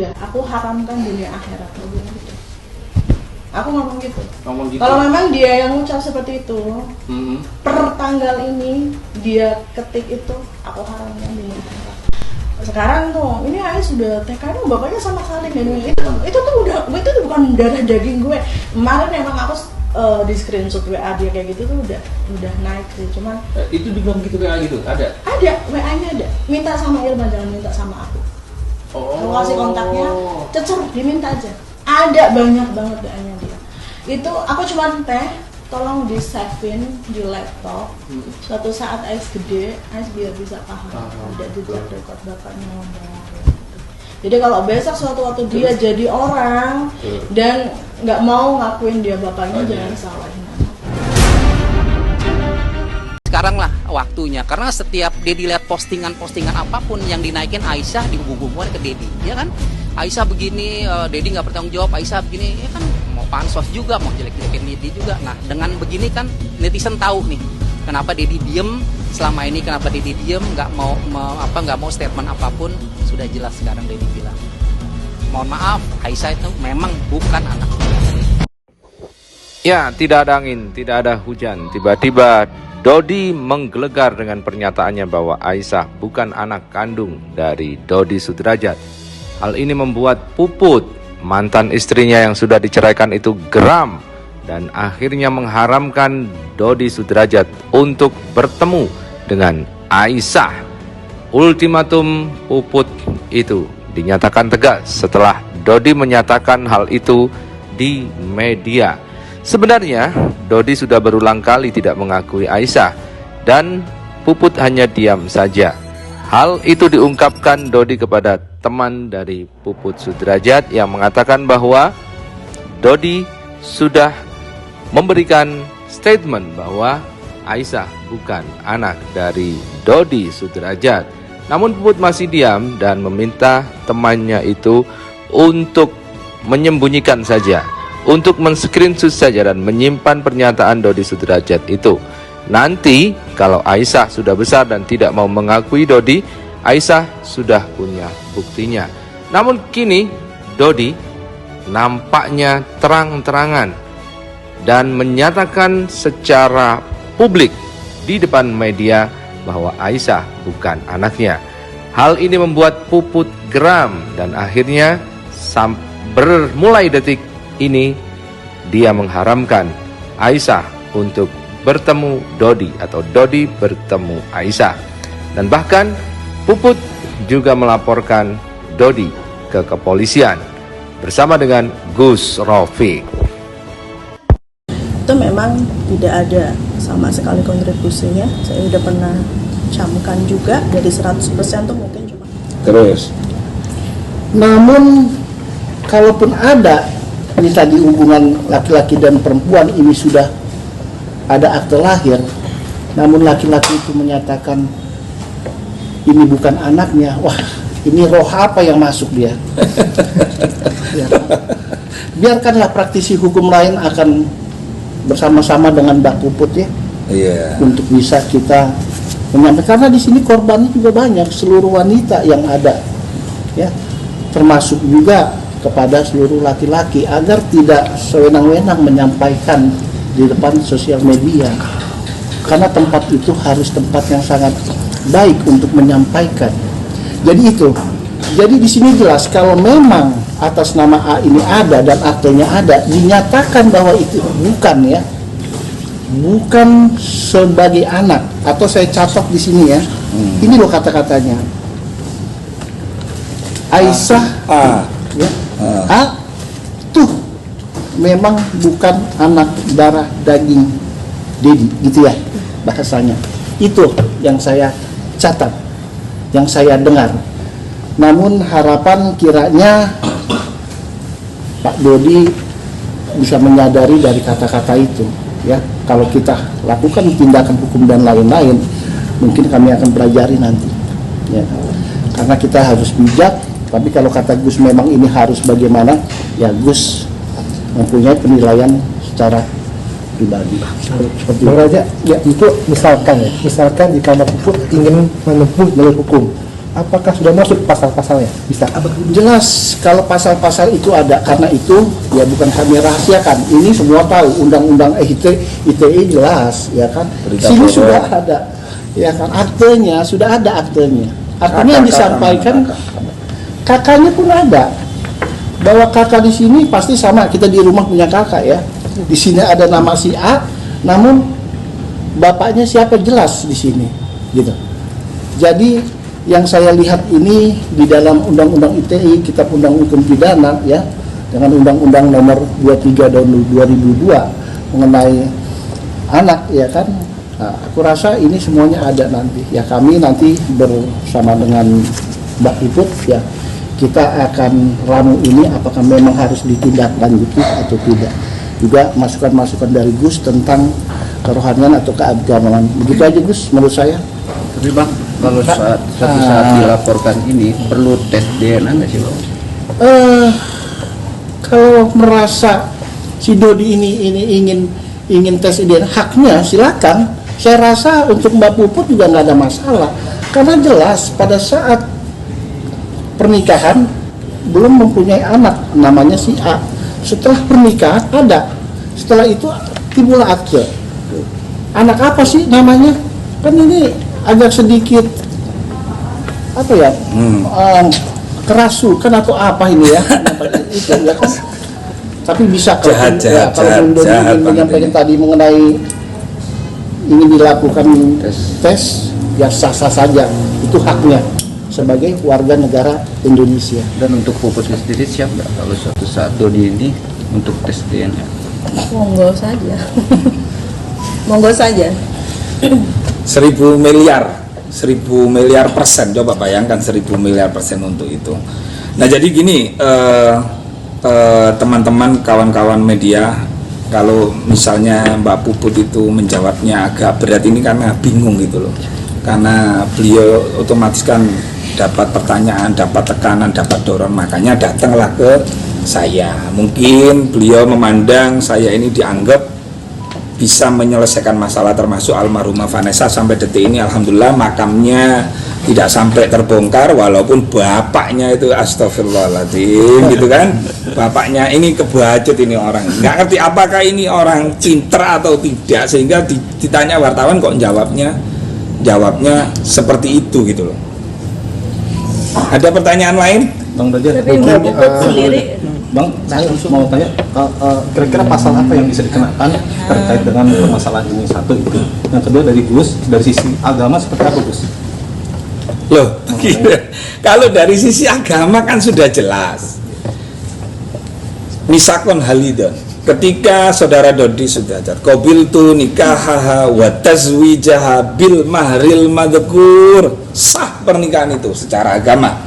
Ya, aku haramkan dunia akhirat, aku bilang gitu. Aku ngomong gitu. Ngomong gitu. Kalau memang dia yang ngucap seperti itu, per tanggal ini dia ketik itu, aku haramkan dunia akhirat. Sekarang tuh, ini Ais sudah TK, bapaknya sama sekali nggak dengerin. Itu tuh itu bukan darah daging gue. Kemarin emang aku di screenshot WA dia kayak gitu tuh udah naik sih, cuman itu dibilang gitu WA gitu, ada WA-nya ada. Minta sama Irma, jangan minta sama aku. Aku kasih kontaknya, cecer, diminta aja. Ada banyak banget WA-nya dia. Itu aku cuma tolong di save-in di laptop. Suatu saat Ais gede, Ais biar bisa paham. Ada jejak rekod bapaknya ngomong. Jadi kalau besok suatu waktu dia jadi orang dan nggak mau ngakuin dia bapaknya, jangan salahin anak. Sekarang lah waktunya, karena setiap Dedi lihat postingan apapun yang dinaikin Aisyah dihubung-hubungkan ke Dedi, ya kan? Aisyah begini, Dedi nggak bertanggung jawab, Aisyah begini, ya kan? Mau pansos juga, mau jelek-jelekin Dedi juga. Nah, dengan begini kan netizen tahu nih, kenapa Dedi diem selama ini, kenapa Dedi diem, nggak mau statement apapun. Sudah jelas sekarang Dedi bilang, mohon maaf, Aisyah itu memang bukan anak. Ya, tidak ada angin, tidak ada hujan. Tiba-tiba Dodi menggelegar dengan pernyataannya bahwa Aisyah bukan anak kandung dari Dodi Sudrajat. Hal ini membuat Puput, mantan istrinya yang sudah diceraikan itu, geram dan akhirnya mengharamkan Dodi Sudrajat untuk bertemu dengan Aisyah. Ultimatum Puput itu dinyatakan tegas setelah Dodi menyatakan hal itu di media. Sebenarnya Dodi sudah berulang kali tidak mengakui Aisyah dan Puput hanya diam saja. Hal itu diungkapkan Dodi kepada teman dari Puput Sudrajat yang mengatakan bahwa Dodi sudah memberikan statement bahwa Aisyah bukan anak dari Dodi Sudrajat. Namun Puput masih diam dan meminta temannya itu untuk menyembunyikan saja, untuk men-screenshot saja dan menyimpan pernyataan Dodi Sudrajat itu. Nanti kalau Aisyah sudah besar dan tidak mau mengakui Dodi, Aisyah sudah punya buktinya. Namun kini Dodi nampaknya terang-terangan dan menyatakan secara publik di depan media bahwa Aisyah bukan anaknya. Hal ini membuat Puput geram dan akhirnya bermulai detik ini dia mengharamkan Aisyah untuk bertemu Dodi atau Dodi bertemu Aisyah. Dan bahkan Puput juga melaporkan Dodi ke kepolisian bersama dengan Gus Rofiq. Itu memang tidak ada sama sekali kontribusinya. Saya udah pernah camkan juga, dari 100% tuh mungkin cuma. Terus, namun kalaupun ada ini tadi hubungan laki-laki dan perempuan ini sudah ada akte lahir, namun laki-laki itu menyatakan ini bukan anaknya, wah ini roh apa yang masuk dia? Biarkanlah praktisi hukum lain akan bersama-sama dengan Mbak Puput ya, untuk bisa kita menyampaikan, karena di sini korbannya juga banyak, seluruh wanita yang ada, ya, termasuk juga kepada seluruh laki-laki agar tidak sewenang-wenang menyampaikan di depan sosial media, karena tempat itu harus tempat yang sangat baik untuk menyampaikan. Jadi itu, jadi di sini jelas kalau memang atas nama A ini ada dan aktenya ada, dinyatakan bahwa itu bukan ya, bukan sebagai anak, atau saya catat di sini ya, ini loh kata-katanya, Aisyah ya, A tuh memang bukan anak darah daging Dedi, gitu ya bahasanya. Itu yang saya catat, yang saya dengar. Namun harapan kiranya Pak Dodi bisa menyadari dari kata-kata itu ya. Kalau kita lakukan tindakan hukum dan lain-lain, mungkin kami akan pelajari nanti ya. Karena kita harus bijak. Tapi kalau kata Gus memang ini harus bagaimana, ya Gus mempunyai penilaian secara pribadi. Seperti Bang Raja, ya itu misalkan jika Mbak Puput ingin menempuh jalur hukum, Apakah sudah masuk pasal-pasalnya? Bisa? Jelas kalau pasal-pasal itu ada, karena itu ya bukan kami rahasiakan. Ini semua tahu, undang-undang ITE jelas, ya kan. Sini sudah ada, ya kan. Aktenya sudah ada, aktenya yang disampaikan. Kakaknya pun ada. Bahwa kakak di sini pasti sama, kita di rumah punya kakak ya. Di sini ada nama si A, namun bapaknya siapa jelas di sini, gitu. Jadi yang saya lihat ini di dalam Undang-Undang ITE, Kitab Undang Hukum Pidana ya, dengan Undang-Undang Nomor 23 tahun 2002 mengenai anak ya kan. Nah, aku rasa ini semuanya ada nanti. Ya kami nanti bersama dengan Mbak Iput ya, kita akan ramu ini apakah memang harus ditindaklanjuti atau tidak. Juga masukan-masukan dari Gus tentang kerohanian atau keagamaan. Begitu aja Gus menurut saya. Tapi Bang, kalau suatu saat dilaporkan ini perlu tes DNA nggak sih Bang? Kalau merasa si Dodi ini ingin tes DNA, haknya silakan. Saya rasa untuk Mbak Puput juga nggak ada masalah, karena jelas pada saat pernikahan belum mempunyai anak, namanya si A. Setelah pernikahan ada, setelah itu timbul akte. Anak apa sih namanya? Kan ini agak sedikit apa ya, kerasukan atau apa ini ya, itu ya kan. Tapi bisa kalau ingin menyampaikan tadi mengenai ingin dilakukan tes ya sah-sah saja, itu haknya sebagai warga negara Indonesia. Dan untuk Puput sendiri siap nggak kalau suatu saat Dodi ini untuk tes DNA? Monggo saja. Monggo saja. 1.000 miliar persen, coba bayangkan 1.000 miliar persen untuk itu. Nah jadi gini, teman-teman kawan-kawan media, kalau misalnya Mbak Puput itu menjawabnya agak berat ini karena bingung gitu loh, karena beliau otomatis kan dapat pertanyaan, dapat tekanan, dapat dorong, makanya datanglah ke saya. Mungkin beliau memandang saya ini dianggap bisa menyelesaikan masalah, termasuk almarhumah Vanessa. Sampai detik ini alhamdulillah makamnya tidak sampai terbongkar, walaupun bapaknya itu astagfirullahaladzim gitu kan, bapaknya ini kebacut, ini orang nggak ngerti apakah ini orang pinter atau tidak, sehingga ditanya wartawan kok jawabnya seperti itu gitu loh. Ada pertanyaan lain? Bang Dajjal, Bang, saya mau tanya, kira-kira pasal apa yang bisa dikenakan terkait dengan permasalahan ini? Satu itu. Yang kedua dari Gus, dari sisi agama seperti apa Gus? Loh, kalau dari sisi agama kan sudah jelas. Misakon halidon. Ketika saudara Dodi Sudradjat qabiltu nikahaha wa tazwijaha bil mahril madhkur, sah pernikahan itu secara agama.